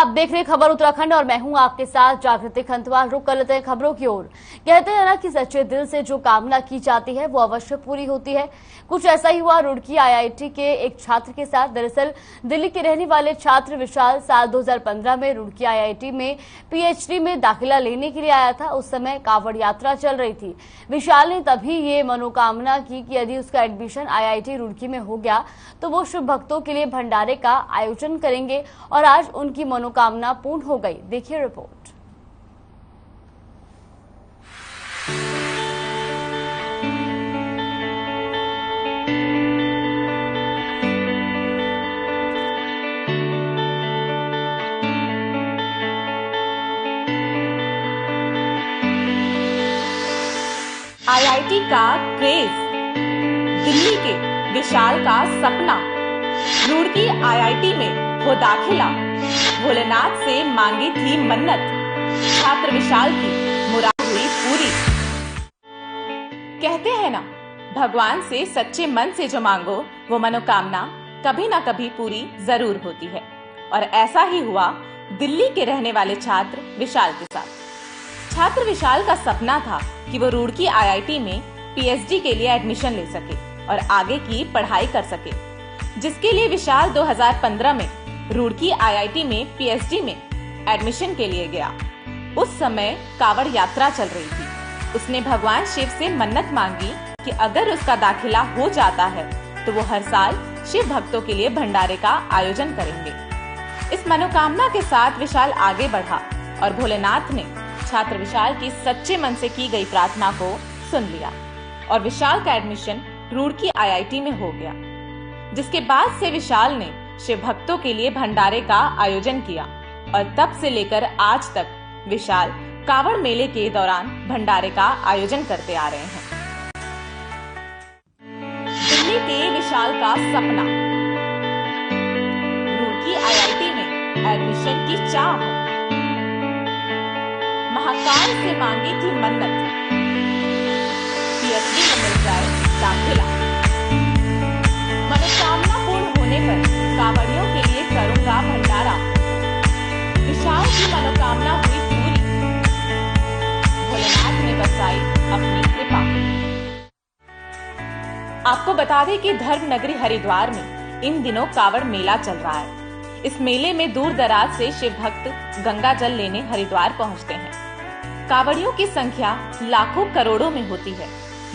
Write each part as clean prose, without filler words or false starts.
आप देख रहे खबर उत्तराखंड और मैं हूं आपके साथ जागृति खंतवाल। रुक कर लेते हैं खबरों की ओर। कहते हैं ना कि सच्चे दिल से जो कामना की जाती है वो अवश्य पूरी होती है। कुछ ऐसा ही हुआ रुड़की आईआईटी के एक छात्र के साथ। दरअसल दिल्ली के रहने वाले छात्र विशाल साल 2015 में रुड़की आईआईटी में पीएचडी में दाखिला लेने के लिए आया था। उस समय कांवड़ यात्रा चल रही थी। विशाल ने तभी ये मनोकामना की कि यदि उसका एडमिशन आईआईटी रुड़की में हो गया तो वो शिव भक्तों के लिए भंडारे का आयोजन करेंगे और आज उनकी मनोकामना पूर्ण हो गई। देखिए रिपोर्ट। आईआईटी का क्रेज, दिल्ली के विशाल का सपना, रुड़की आईआईटी में हो दाखिला, भोलेनाथ से मांगी थी मन्नत, छात्र विशाल की मुराद हुई पूरी। कहते हैं ना, भगवान से सच्चे मन से जो मांगो वो मनोकामना कभी ना कभी पूरी जरूर होती है। और ऐसा ही हुआ दिल्ली के रहने वाले छात्र विशाल के साथ। छात्र विशाल का सपना था कि वो रुड़की आईआईटी में पीएचडी के लिए एडमिशन ले सके और आगे की पढ़ाई कर सके, जिसके लिए विशाल 2015 में रुड़की आईआईटी में पीएचडी में एडमिशन के लिए गया। उस समय कांवड़ यात्रा चल रही थी। उसने भगवान शिव से मन्नत मांगी कि अगर उसका दाखिला हो जाता है तो वो हर साल शिव भक्तों के लिए भंडारे का आयोजन करेंगे। इस मनोकामना के साथ विशाल आगे बढ़ा और भोलेनाथ ने छात्र विशाल की सच्चे मन से की गई प्रार्थना को सुन लिया और विशाल का एडमिशन रुड़की आईआईटी में हो गया। जिसके बाद से विशाल ने शिव भक्तों के लिए भंडारे का आयोजन किया और तब से लेकर आज तक विशाल कांवड़ मेले के दौरान भंडारे का आयोजन करते आ रहे हैं। दिल्ली के विशाल का सपना, रुड़की आईआईटी में एडमिशन की चाह, महाकाल से मांगी थी मन्नत, पीएचडी में मिल जाए दाखिला, मनोकामना पूर्ण होने पर कांवड़ियों के लिए करूंगा भंडारा, विशाल की मनोकामना हुई पूरी, भोलेनाथ ने बरसाई अपनी कृपा। आपको बता दें कि धर्म नगरी हरिद्वार में इन दिनों कांवड़ मेला चल रहा है। इस मेले में दूर दराज से शिव भक्त गंगा जल लेने हरिद्वार पहुंचते हैं। कांवड़ियों की संख्या लाखों करोड़ों में होती है।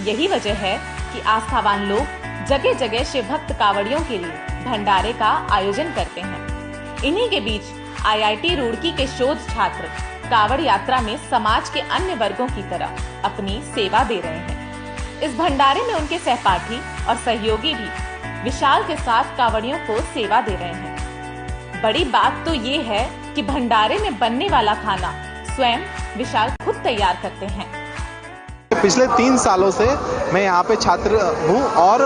यही वजह है कि आस्थावान लोग जगह जगह शिव भक्त कांवड़ियों के लिए भंडारे का आयोजन करते हैं। इन्हीं के बीच आईआईटी रुड़की के शोध छात्र कांवड़ यात्रा में समाज के अन्य वर्गों की तरह अपनी सेवा दे रहे हैं। इस भंडारे में उनके सहपाठी और सहयोगी भी विशाल के साथ कांवड़ियों को सेवा दे रहे हैं। बड़ी बात तो ये है कि भंडारे में बनने वाला खाना स्वयं विशाल खुद तैयार करते हैं। पिछले 3 सालों से मैं यहाँ पे छात्र हूँ और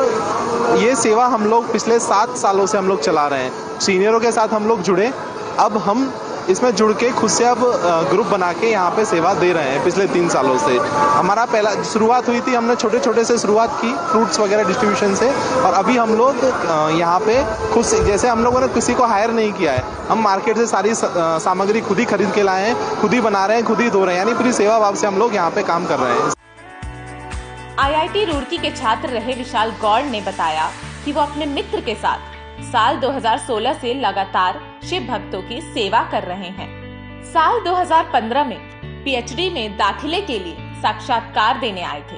ये सेवा हम लोग पिछले 7 सालों से हम लोग चला रहे हैं। सीनियरों के साथ हम लोग जुड़े, अब हम इसमें जुड़ के खुद से अब ग्रुप बना के यहाँ पे सेवा दे रहे हैं। पिछले 3 सालों से हमारा पहला शुरुआत हुई थी, हमने छोटे छोटे से शुरुआत की फ्रूट्स वगैरह डिस्ट्रीब्यूशन से, और अभी हम लोग यहाँ पे खुद से, जैसे हम लोगों ने किसी को हायर नहीं किया है, हम मार्केट से सारी सामग्री खुद ही खरीद के लाए हैं, खुद ही बना रहे हैं, खुद ही धो रहे हैं, यानी पूरी सेवा भाव से हम लोग यहाँ पे काम कर रहे हैं। आईआईटी रुड़की के छात्र रहे विशाल गौड़ ने बताया कि वो अपने मित्र के साथ साल 2016 से लगातार शिव भक्तों की सेवा कर रहे हैं। साल 2015 में पीएचडी में दाखिले के लिए साक्षात्कार देने आए थे।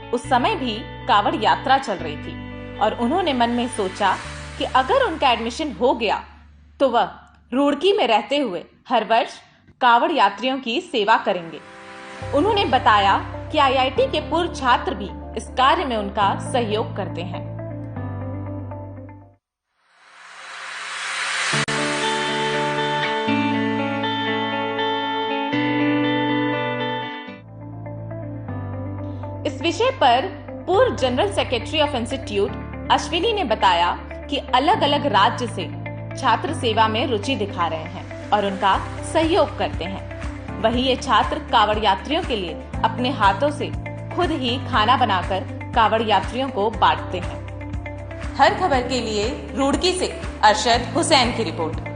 उस समय भी कांवड़ यात्रा चल रही थी और उन्होंने मन में सोचा कि अगर उनका एडमिशन हो गया तो वह रुड़की में रहते हुए हर वर्ष कांवड़ यात्रियों की सेवा करेंगे। उन्होंने बताया कि आईआईटी के पूर्व छात्र भी इस कार्य में उनका सहयोग करते हैं। इस विषय पर पूर्व general secretary of institute Ashwini ने बताया कि अलग अलग राज्य से छात्र सेवा में रुचि दिखा रहे हैं और उनका सहयोग करते हैं। वहीं ये छात्र कांवड़ यात्रियों के लिए अपने हाथों से खुद ही खाना बनाकर कांवड़ यात्रियों को बांटते हैं। हर खबर के लिए रुड़की से अरशद हुसैन की रिपोर्ट।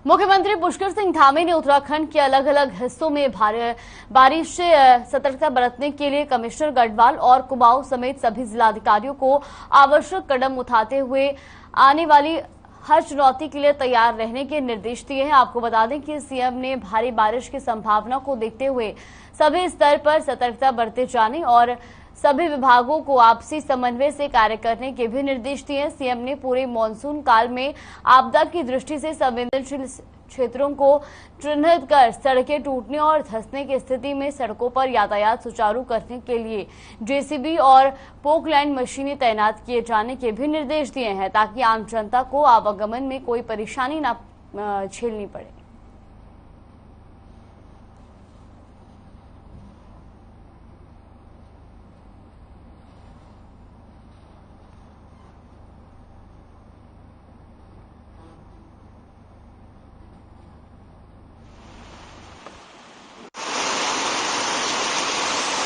मुख्यमंत्री पुष्कर सिंह धामी ने उत्तराखंड के अलग अलग हिस्सों में भारी बारिश से सतर्कता बरतने के लिए कमिश्नर गढ़वाल और कुमाऊं समेत सभी जिलाधिकारियों को आवश्यक कदम उठाते हुए आने वाली हर चुनौती के लिए तैयार रहने के निर्देश दिए हैं। आपको बता दें कि सीएम ने भारी बारिश की संभावना को देखते हुए सभी स्तर पर सतर्कता बरते जाने और सभी विभागों को आपसी समन्वय से कार्य करने के भी निर्देश दिए। सीएम ने पूरे मानसून काल में आपदा की दृष्टि से संवेदनशील क्षेत्रों को चिन्हित कर सड़कें टूटने और धंसने की स्थिति में सड़कों पर यातायात सुचारू करने के लिए जेसीबी और पोकलैंड मशीनें तैनात किए जाने के भी निर्देश दिए हैं, ताकि आम जनता को आवागमन में कोई परेशानी न झेलनी पड़े।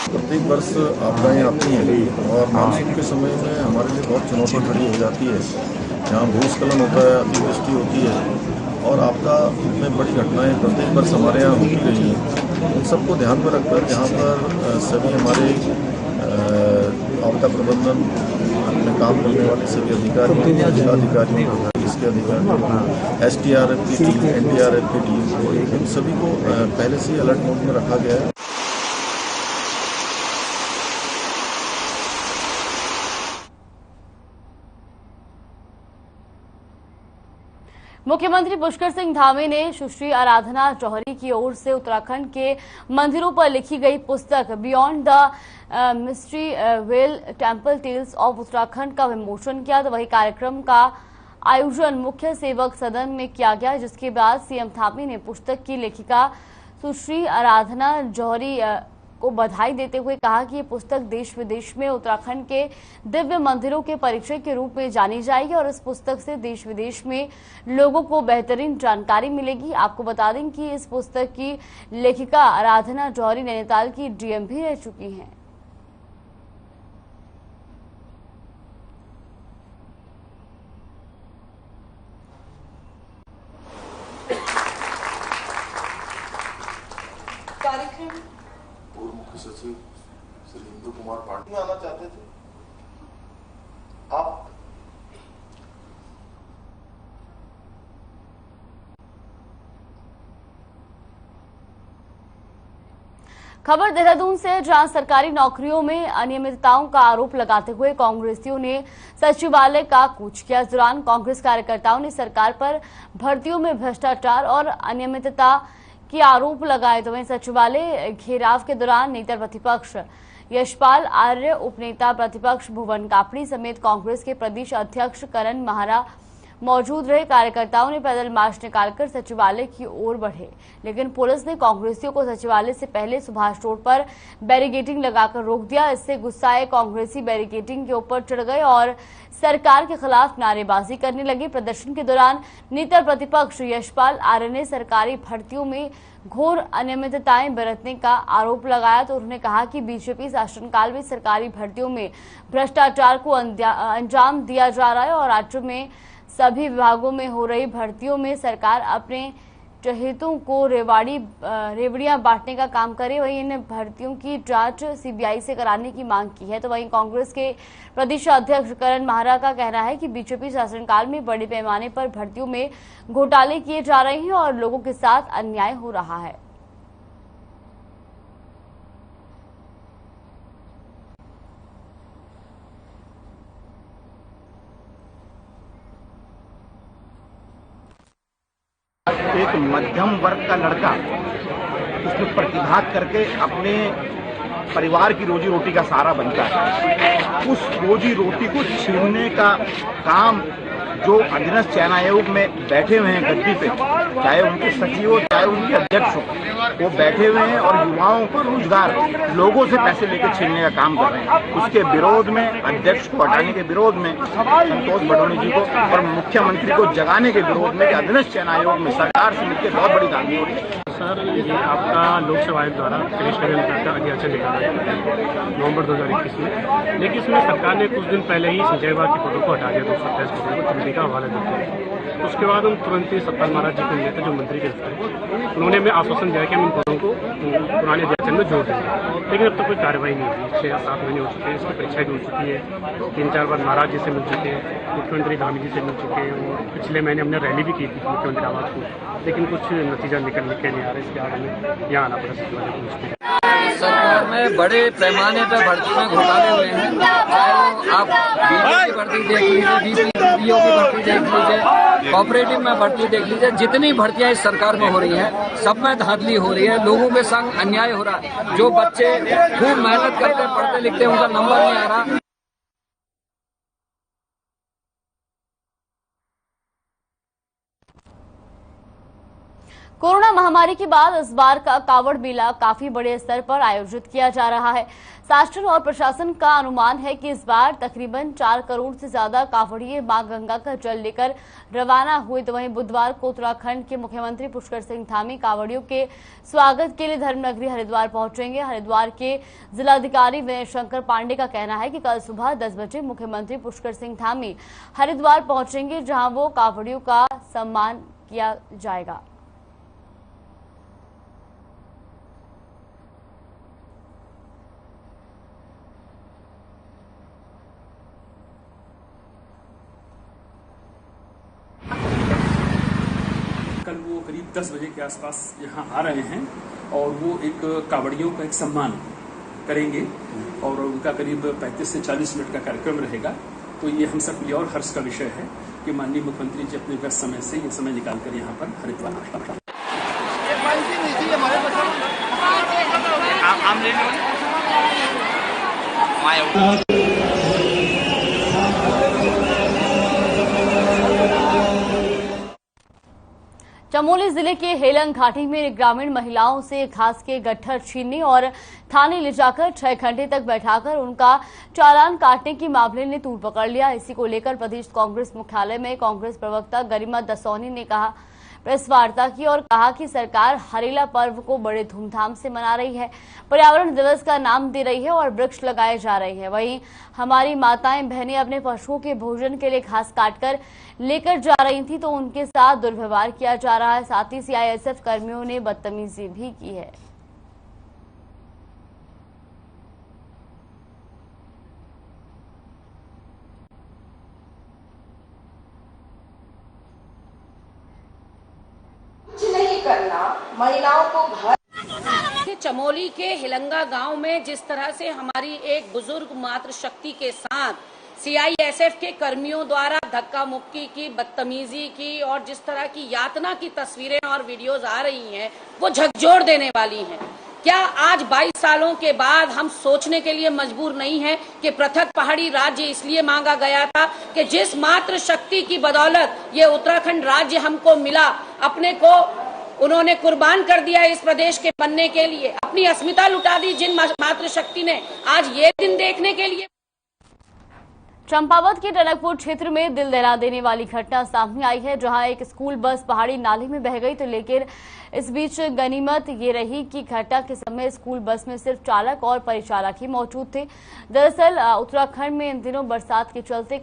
प्रत्येक वर्ष आपदाएं आती हैं और मानसून के समय में हमारे लिए बहुत चुनौती खड़ी हो जाती है। जहाँ भूस्खलन होता है, अतिवृष्टि होती है और आपदा में बड़ी घटनाएं प्रत्येक वर्ष हमारे यहाँ होती रही हैं। उन सबको ध्यान में रखकर यहाँ पर सभी हमारे आपदा प्रबंधन में काम करने वाले सभी अधिकारियों, जिलाधिकारियों, इसके अधिकारियों, SDRF की टीम, NDRF की टीम, इन सभी को पहले से अलर्ट मोड में रखा गया है। मुख्यमंत्री पुष्कर सिंह धामी ने सुश्री आराधना जौहरी की ओर से उत्तराखंड के मंदिरों पर लिखी गई पुस्तक beyond the mystery well temple tales of Uttarakhand का विमोचन किया। तो वही कार्यक्रम का आयोजन मुख्य सेवक सदन में किया गया, जिसके बाद सीएम धामी ने पुस्तक की लेखिका सुश्री आराधना जौहरी को बधाई देते हुए कहा कि ये पुस्तक देश विदेश में उत्तराखंड के दिव्य मंदिरों के परिचय के रूप में जानी जाएगी और इस पुस्तक से देश विदेश में लोगों को बेहतरीन जानकारी मिलेगी। आपको बता दें कि इस पुस्तक की लेखिका आराधना जौहरी नैनीताल की डीएम भी रह चुकी हैं। कार्यक्रम पूर्व मुख्य सचिव श्री इंदु कुमार पांडे आना चाहते थे। आप खबर देहरादून से, जहां सरकारी नौकरियों में अनियमितताओं का आरोप लगाते हुए कांग्रेसियों ने सचिवालय का कूच किया। इस दौरान कांग्रेस कार्यकर्ताओं ने सरकार पर भर्तियों में भ्रष्टाचार और अनियमितता की आरोप लगाए। तो वहीं सचिवालय घेराव के दौरान नेता प्रतिपक्ष यशपाल आर्य, उपनेता प्रतिपक्ष भुवन कापड़ी समेत कांग्रेस के प्रदेश अध्यक्ष करण महारा मौजूद रहे। कार्यकर्ताओं ने पैदल मार्च निकालकर सचिवालय की ओर बढ़े, लेकिन पुलिस ने कांग्रेसियों को सचिवालय से पहले सुभाष रोड पर बैरिकेडिंग लगाकर रोक दिया। इससे गुस्साए कांग्रेसी बैरिकेडिंग के ऊपर चढ़ गए और सरकार के खिलाफ नारेबाजी करने लगे। प्रदर्शन के दौरान नेता प्रतिपक्ष यशपाल आर्य ने सरकारी भर्तियों में घोर अनियमितताएं बरतने का आरोप लगाया। तो उन्होंने कहा कि बीजेपी शासनकाल में सरकारी भर्तियों में भ्रष्टाचार को अंजाम दिया जा रहा है और राज्य में सभी विभागों में हो रही भर्तियों में सरकार अपने चहेतों को रेवड़ियां बांटने का काम करे। वहीं इन भर्तियों की जांच सीबीआई से कराने की मांग की है। तो वहीं कांग्रेस के प्रदेश अध्यक्ष करण महारा का कहना है कि बीजेपी शासनकाल में बड़े पैमाने पर भर्तियों में घोटाले किए जा रहे हैं और लोगों के साथ अन्याय हो रहा है। एक मध्यम वर्ग का लड़का उसमें प्रतिघात करके अपने परिवार की रोजी रोटी का सहारा बनता है। उस रोजी रोटी को छीनने का काम जो अधीनस्थ चयन आयोग में बैठे हुए हैं गद्दी पे, चाहे उनके सचिव हो चाहे उनके अध्यक्ष हो, वो बैठे हुए हैं और युवाओं को रोजगार, लोगों से पैसे लेकर छीनने का काम कर रहे हैं। उसके विरोध में, अध्यक्ष को हटाने के विरोध में संतोष बडोनी जी को और मुख्यमंत्री को जगाने के विरोध में अधीनस्थ चयन आयोग में सरकार से मिलकर बहुत बड़ी दांगी हो रही है। सर, ये आपका लोक सेवा आयोग द्वारा प्रदेश का अधियाचन निकाला गया नवंबर 2021 में, लेकिन इसमें सरकार ने कुछ दिन पहले ही संजय बाग की फोटो को हटा दिया, 227 फोटो को का हवाला देते हैं। तो उसके बाद हम तुरंत ही सतपाल महाराज जी को मिले थे, जो मंत्री के थे। उन्होंने हमें आश्वासन दिया कि हम इन पदों को पुराने अध्याचन में जोड़ देंगे, लेकिन अब तक कोई कार्रवाई नहीं हुई। 6-7 महीने हो चुके हैं, इसकी परीक्षा भी हो चुकी है, 3-4 बार महाराज जी से मिल चुके हैं, मुख्यमंत्री धामी जी से मिल चुके हैं, और पिछले महीने हमने रैली भी की थी मुख्यमंत्री आवास को, लेकिन कुछ नतीजा निकल के नहीं आ रहा। इसके आगे में यहाँ आना पड़ा सचिवालय पहुँचते हैं। सरकार में बड़े पैमाने पर भर्ती में घोटाले हुए हैं, चाहे आप बीडीओ की भर्ती देख लीजिए, बीपीओ की भर्ती देख लीजिए, कोऑपरेटिव में भर्ती देख लीजिए, जितनी भर्तियां इस सरकार में हो रही हैं सब में धांधली हो रही है, लोगों के संग अन्याय हो रहा है। जो बच्चे खूब मेहनत करते हैं, पढ़ते लिखते हैं, उनका नंबर नहीं आ रहा। कोरोना महामारी के बाद इस बार का कावड़ मेला काफी बड़े स्तर पर आयोजित किया जा रहा है। शासन और प्रशासन का अनुमान है कि इस बार तकरीबन 4 करोड़ से ज्यादा कावड़िए मां गंगा का जल लेकर रवाना हुए। तो वहीं बुधवार को उत्तराखंड के मुख्यमंत्री पुष्कर सिंह धामी कावड़ियों के स्वागत के लिए धर्मनगरी हरिद्वार पहुंचेंगे। हरिद्वार के जिलाधिकारी विनय शंकर पांडे का कहना है कि कल सुबह 10 बजे मुख्यमंत्री पुष्कर सिंह धामी हरिद्वार पहुंचेंगे, जहां वो कावड़ियों का सम्मान किया जाएगा। कल वो करीब 10 बजे के आसपास यहाँ आ रहे हैं और वो एक कावड़ियों का एक सम्मान करेंगे और उनका करीब 35 से 40 मिनट का कार्यक्रम रहेगा। तो ये हम सब के लिए और हर्ष का विषय है कि माननीय मुख्यमंत्री जी अपने व्यस्त समय से ये समय निकालकर यहाँ पर हरिद्वार आए। चमोली जिले के हेलंग घाटी में ग्रामीण महिलाओं से घास के गट्ठर छीनने और थाने ले जाकर 6 घंटे तक बैठाकर उनका चालान काटने के मामले ने तूल पकड़ लिया। इसी को लेकर प्रदेश कांग्रेस मुख्यालय में कांग्रेस प्रवक्ता गरिमा दसौनी ने कहा प्रेस वार्ता की और कहा कि सरकार हरेला पर्व को बड़े धूमधाम से मना रही है, पर्यावरण दिवस का नाम दे रही है और वृक्ष लगाए जा रहे हैं। वहीं हमारी माताएं बहनें अपने पशुओं के भोजन के लिए घास काटकर लेकर जा रही थी तो उनके साथ दुर्व्यवहार किया जा रहा है। साथ ही सीआईएसएफ कर्मियों ने बदतमीजी भी की है। नहीं करना, महिलाओं को घर। चमोली के हिलंगा गांव में जिस तरह से हमारी एक बुजुर्ग मातृशक्ति के साथ सीआईएसएफ के कर्मियों द्वारा धक्का मुक्की की, बदतमीजी की और जिस तरह की यातना की तस्वीरें और वीडियोस आ रही हैं वो झकझोर देने वाली हैं। क्या आज 22 सालों के बाद हम सोचने के लिए मजबूर नहीं है कि पृथक पहाड़ी राज्य इसलिए मांगा गया था कि जिस मातृशक्ति की बदौलत ये उत्तराखंड राज्य हमको मिला, अपने को उन्होंने कुर्बान कर दिया इस प्रदेश के बनने के लिए, अपनी अस्मिता लुटा दी जिन मातृशक्ति ने आज ये दिन देखने के लिए। चंपावत के टनकपुर क्षेत्र में दिल दहला देने वाली घटना सामने आई है, जहां एक स्कूल बस पहाड़ी नाले में बह गई। तो लेकिन इस बीच गनीमत ये रही कि घटना के समय स्कूल बस में सिर्फ चालक और परिचालक ही मौजूद थे। दरअसल उत्तराखंड में इन दिनों बरसात के चलते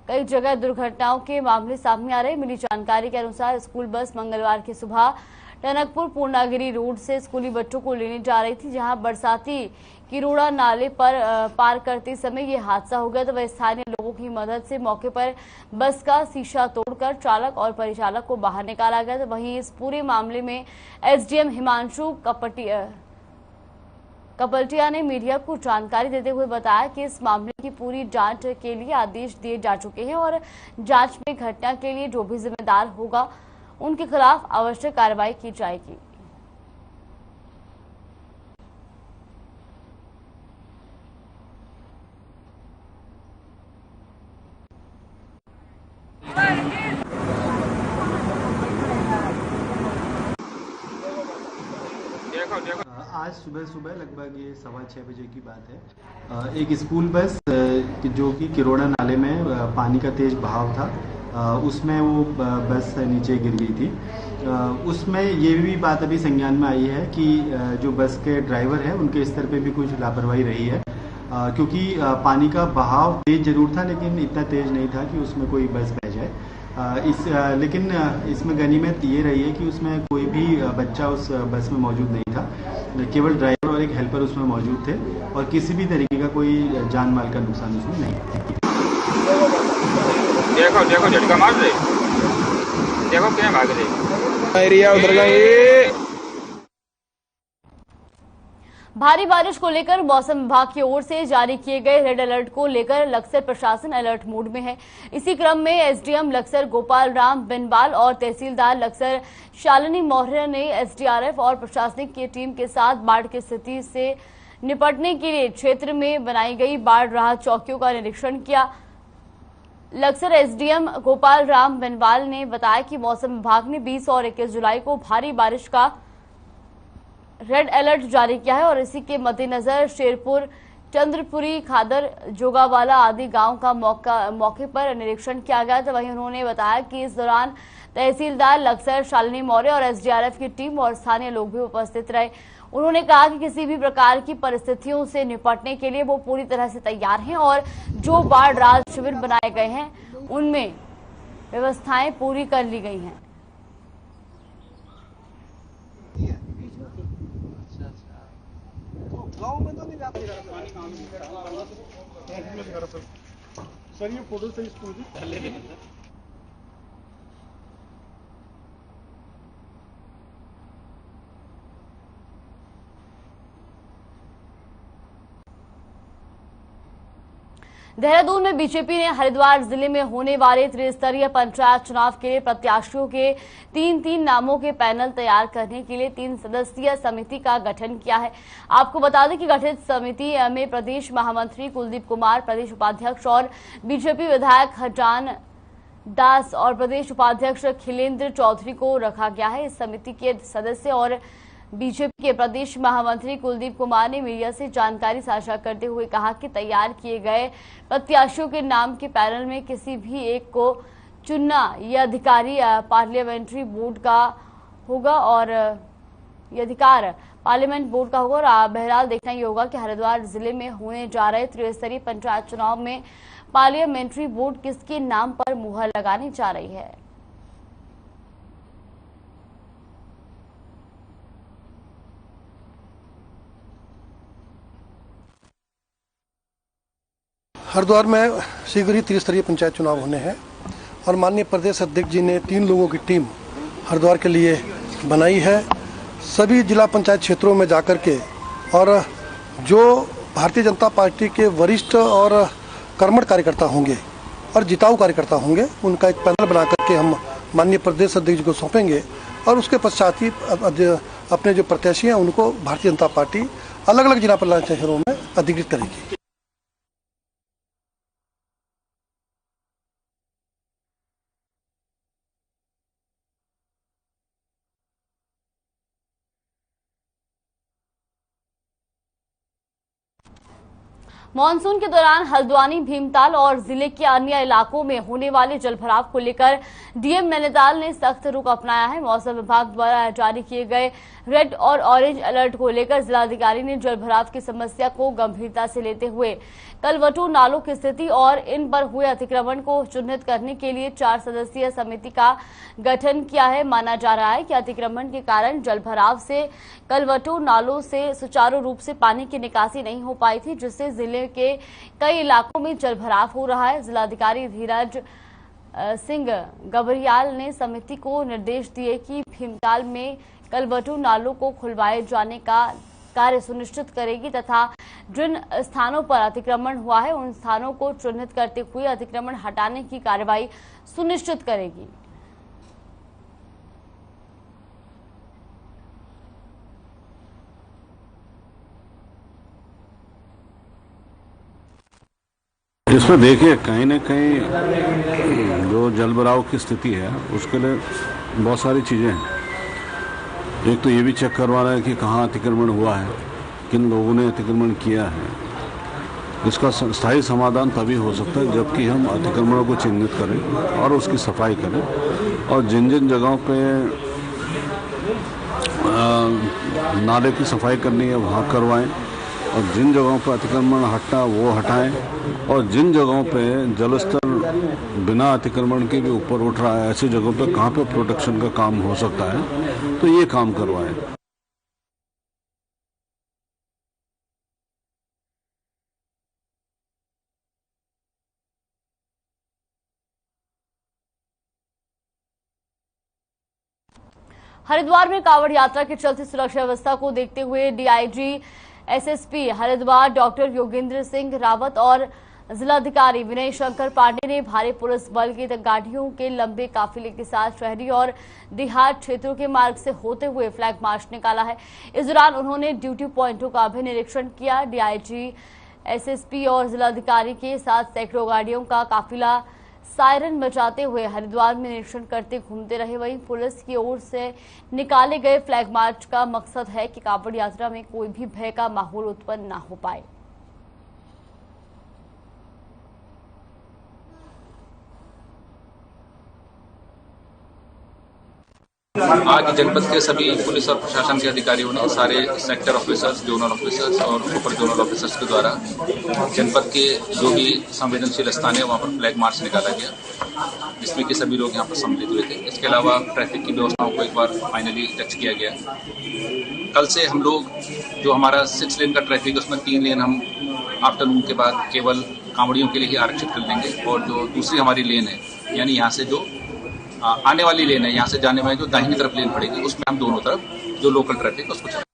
कई जगह दुर्घटनाओं के मामले सामने आ रहे। मिली जानकारी के अनुसार स्कूल बस मंगलवार की सुबह टनकपुर पूर्णागिरी रोड से स्कूली बच्चों को लेने जा रही थी, जहां बरसाती किरोड़ा नाले पर पार करते समय ये हादसा हो गया। तो वह स्थानीय लोगों की मदद से मौके पर बस का शीशा तोड़कर चालक और परिचालक को बाहर निकाला गया। तो वहीं इस पूरे मामले में एसडीएम हिमांशु कपलटिया ने मीडिया को जानकारी देते हुए बताया कि इस मामले की पूरी जांच के लिए आदेश दिए जा चुके हैं और जांच में घटना के लिए जो भी जिम्मेदार होगा उनके खिलाफ आवश्यक कार्रवाई की जाएगी। आज सुबह लगभग ये 6:15 बजे की बात है। एक स्कूल बस जो कि किरोड़ा नाले में पानी का तेज बहाव था, उसमें वो बस नीचे गिर गई थी। उसमें ये भी बात अभी संज्ञान में आई है कि जो बस के ड्राइवर हैं उनके स्तर पे भी कुछ लापरवाही रही है, क्योंकि पानी का बहाव तेज जरूर था लेकिन इतना तेज नहीं था कि उसमें कोई बस बह जाए। लेकिन इसमें गनीमत ये रही है कि उसमें कोई भी बच्चा उस बस में मौजूद नहीं था। केवल ड्राइवर और एक हेल्पर उसमें मौजूद थे और किसी भी तरीके का कोई जान माल का नुकसान उसमें नहीं था। देखो देखो झटका मार दे, देखो क्या भाग रही एरिया उधर गई। भारी बारिश को लेकर मौसम विभाग की ओर से जारी किए गए रेड अलर्ट को लेकर लक्सर प्रशासन अलर्ट मोड में है। इसी क्रम में एसडीएम लक्सर गोपाल राम बिनवाल और तहसीलदार लक्सर शालिनी मौर्य ने एसडीआरएफ और प्रशासनिक की टीम के साथ बाढ़ की स्थिति से निपटने के लिए क्षेत्र में बनाई गई बाढ़ राहत चौकियों का निरीक्षण किया। लक्सर एसडीएम गोपाल राम बिनवाल ने बताया कि मौसम विभाग ने 20 और 21 जुलाई को भारी बारिश का रेड अलर्ट जारी किया है और इसी के मद्देनजर शेरपुर, चंद्रपुरी, खादर, जोगावाला आदि गांव का मौके पर निरीक्षण किया गया था। वहीं उन्होंने बताया कि इस दौरान तहसीलदार लक्सर शालिनी मौर्य और एसडीआरएफ की टीम और स्थानीय लोग भी उपस्थित रहे। उन्होंने कहा कि किसी भी प्रकार की परिस्थितियों से निपटने के लिए वो पूरी तरह से तैयार हैं और जो बाढ़ राहत शिविर बनाए गए हैं उनमें व्यवस्थाएं पूरी कर ली गई हैं। गाँव में तो नहीं जाते सर, ये फोटो से स्कूल की देहरादून में बीजेपी ने हरिद्वार जिले में होने वाले त्रिस्तरीय पंचायत चुनाव के लिए प्रत्याशियों के 3 नामों के पैनल तैयार करने के लिए 3 सदस्यीय समिति का गठन किया है। आपको बता दें कि गठित समिति में प्रदेश महामंत्री कुलदीप कुमार, प्रदेश उपाध्यक्ष और बीजेपी विधायक हजान दास और प्रदेश उपाध्यक्ष खिलेंद्र चौधरी को रखा गया है। इस समिति के सदस्य और बीजेपी के प्रदेश महामंत्री कुलदीप कुमार ने मीडिया से जानकारी साझा करते हुए कहा कि तैयार किए गए प्रत्याशियों के नाम के पैनल में किसी भी एक को चुनना यह अधिकारी पार्लियामेंट्री बोर्ड का होगा और यह अधिकार पार्लियामेंट बोर्ड का होगा। और बहरहाल देखना ये होगा कि हरिद्वार जिले में होने जा रहे त्रिस्तरीय पंचायत चुनाव में पार्लियामेंट्री बोर्ड किसके नाम पर मुहर लगाने जा रही है। हरिद्वार में शीघ्र ही त्रिस्तरीय पंचायत चुनाव होने हैं और माननीय प्रदेश अध्यक्ष जी ने 3 लोगों की टीम हरिद्वार के लिए बनाई है। सभी जिला पंचायत क्षेत्रों में जाकर के और जो भारतीय जनता पार्टी के वरिष्ठ और कर्मठ कार्यकर्ता होंगे और जिताऊ कार्यकर्ता होंगे उनका एक पैनल बना करके हम माननीय प्रदेश अध्यक्ष जी को सौंपेंगे और उसके पश्चात ही अपने जो प्रत्याशी हैं उनको भारतीय जनता पार्टी अलग अलग जिला पंचायत शहरों में अधिकृत करेगी। मानसून के दौरान हल्द्वानी, भीमताल और जिले के अन्य इलाकों में होने वाले जलभराव को लेकर डीएम नैनीताल ने सख्त रुख अपनाया है। मौसम विभाग द्वारा जारी किए गए रेड और ऑरेंज अलर्ट को लेकर जिलाधिकारी ने जलभराव की समस्या को गंभीरता से लेते हुए कलवटू नालों की स्थिति और इन पर हुए अतिक्रमण को चिन्हित करने के लिए 4 सदस्यीय समिति का गठन किया है। माना जा रहा है कि अतिक्रमण के कारण जलभराव से कलवटू नालों से सुचारू रूप से पानी की निकासी नहीं हो पाई थी, जिससे जिले के कई इलाकों में जलभराव हो रहा है। जिलाधिकारी धीरज सिंह गबरियाल ने समिति को निर्देश दिए कि भीमताल में कलवटू नालों को खुलवाए जाने का कार्य सुनिश्चित करेगी तथा जिन स्थानों पर अतिक्रमण हुआ है उन स्थानों को चिन्हित करते हुए अतिक्रमण हटाने की कार्रवाई सुनिश्चित करेगी। इसमें देखिए कहीं न कहीं जो जलभराव की स्थिति है उसके लिए बहुत सारी चीज़ें हैं। एक तो ये भी चेक करवाना है कि कहाँ अतिक्रमण हुआ है, किन लोगों ने अतिक्रमण किया है। इसका स्थायी समाधान तभी हो सकता है जबकि हम अतिक्रमणों को चिन्हित करें और उसकी सफाई करें और जिन जिन जगहों पे नाले की सफाई करनी है वहाँ करवाएं और जिन जगहों पर अतिक्रमण हटना वो हटाएं, और जिन जगहों पे जलस्तर बिना अतिक्रमण के भी ऊपर उठ रहा है, ऐसी जगहों पे कहाँ पे प्रोटेक्शन का काम हो सकता है तो ये काम करवाएं। हरिद्वार में कांवड़ यात्रा के चलते सुरक्षा व्यवस्था को देखते हुए DIG SSP Haridwar doctor Yogendra Singh Rawat और जिलाधिकारी विनय शंकर पांडे ने भारी पुलिस बल की गाड़ियों के लंबे काफिले के साथ शहरी और देहात क्षेत्रों के मार्ग से होते हुए फ्लैग मार्च निकाला है। इस दौरान उन्होंने ड्यूटी पॉइंटों का भी निरीक्षण किया। डीआईजी एसएसपी और जिलाधिकारी के साथ सैकड़ों गाड़ियों का काफिला सायरन बजाते हुए हरिद्वार में निरीक्षण करते घूमते रहे। वहीं पुलिस की ओर से निकाले गए फ्लैग मार्च का मकसद है कि कांवड़ यात्रा में कोई भी भय का माहौल उत्पन्न न हो पाए। आज जनपद के सभी पुलिस और प्रशासन के अधिकारियों ने, सारे सेक्टर ऑफिसर्स, जोनल ऑफिसर्स और सुपर जोनल ऑफिसर्स के द्वारा जनपद के जो भी संवेदनशील स्थान है वहां पर फ्लैग मार्च निकाला गया, जिसमें कि सभी लोग यहां पर सम्मिलित हुए थे। इसके अलावा ट्रैफिक की व्यवस्थाओं को एक बार फाइनली टच किया गया। कल से हम लोग जो हमारा 6 लेन का ट्रैफिक है उसमें 3 लेन हम आफ्टरनून के बाद केवल कांवड़ियों के लिए ही आरक्षित कर देंगे, और जो दूसरी हमारी लेन है यानी यहाँ से जो आने वाली लेन है, यहाँ से जाने में जो दाहिनी तरफ लेन पड़ेगी उसमें हम दोनों तरफ जो लोकल ट्रैफिक है उसको चलाएंगे।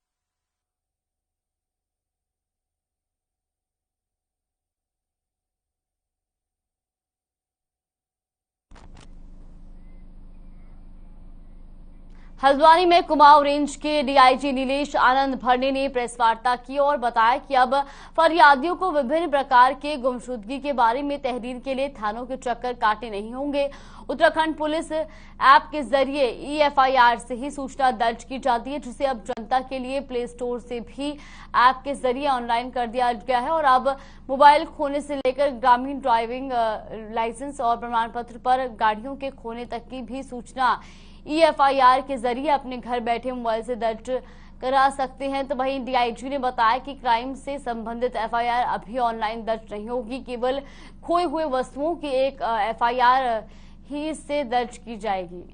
हल्द्वानी में कुमाऊं रेंज के डीआईजी नीलेश आनंद भरने ने प्रेस वार्ता की और बताया कि अब फरियादियों को विभिन्न प्रकार के गुमशुदगी के बारे में तहरीर के लिए थानों के चक्कर काटने नहीं होंगे। उत्तराखंड पुलिस ऐप के जरिए ईएफआईआर से ही सूचना दर्ज की जाती है, जिसे अब जनता के लिए प्ले स्टोर से भी ऐप के जरिए ऑनलाइन कर दिया गया है। और अब मोबाइल खोने से लेकर ग्रामीण ड्राइविंग लाइसेंस और प्रमाण पत्र पर गाड़ियों के खोने तक की भी सूचना ईएफआईआर के जरिए अपने घर बैठे मोबाइल से दर्ज करा सकते हैं। तो वहीं डीआईजी ने बताया कि क्राइम से संबंधित एफआईआर अभी ऑनलाइन दर्ज नहीं होगी, केवल खोए हुए वस्तुओं की एक एफआईआर ही इससे दर्ज की जाएगी।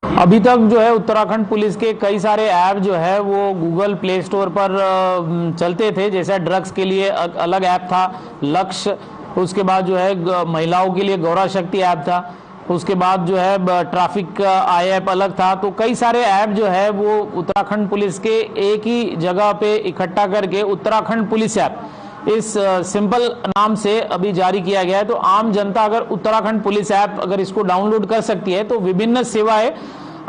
अभी तक जो है उत्तराखंड पुलिस के कई सारे ऐप जो है वो गूगल प्ले स्टोर पर चलते थे। जैसे ड्रग्स के लिए अलग ऐप था लक्ष्य, उसके बाद जो है महिलाओं के लिए गौरा शक्ति ऐप था, उसके बाद जो है ट्रैफिक का आई ऐप अलग था। तो कई सारे ऐप जो है वो उत्तराखंड पुलिस के एक ही जगह पे इकट्ठा करके उत्तराखंड पुलिस ऐप इस सिंपल नाम से अभी जारी किया गया है। तो आम जनता अगर उत्तराखंड पुलिस ऐप अगर इसको डाउनलोड कर सकती है तो विभिन्न सेवाएं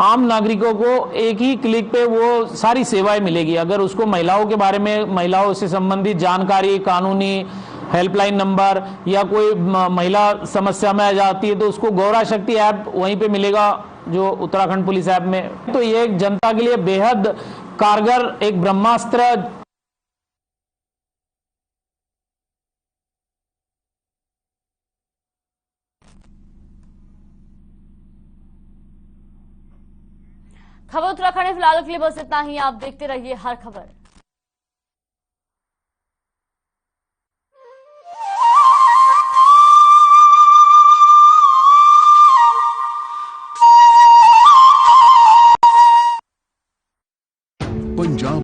आम नागरिकों को एक ही क्लिक पे वो सारी सेवाएं मिलेगी। अगर उसको महिलाओं के बारे में, महिलाओं से संबंधित जानकारी, कानूनी हेल्पलाइन नंबर या कोई महिला समस्या में आ जाती है तो उसको गौरा शक्ति ऐप वहीं पे मिलेगा जो उत्तराखंड पुलिस ऐप में। तो ये जनता के लिए बेहद कारगर एक ब्रह्मास्त्र। खबर उत्तराखंड में फिलहाल के लिए बस इतना ही। आप देखते रहिए हर खबर।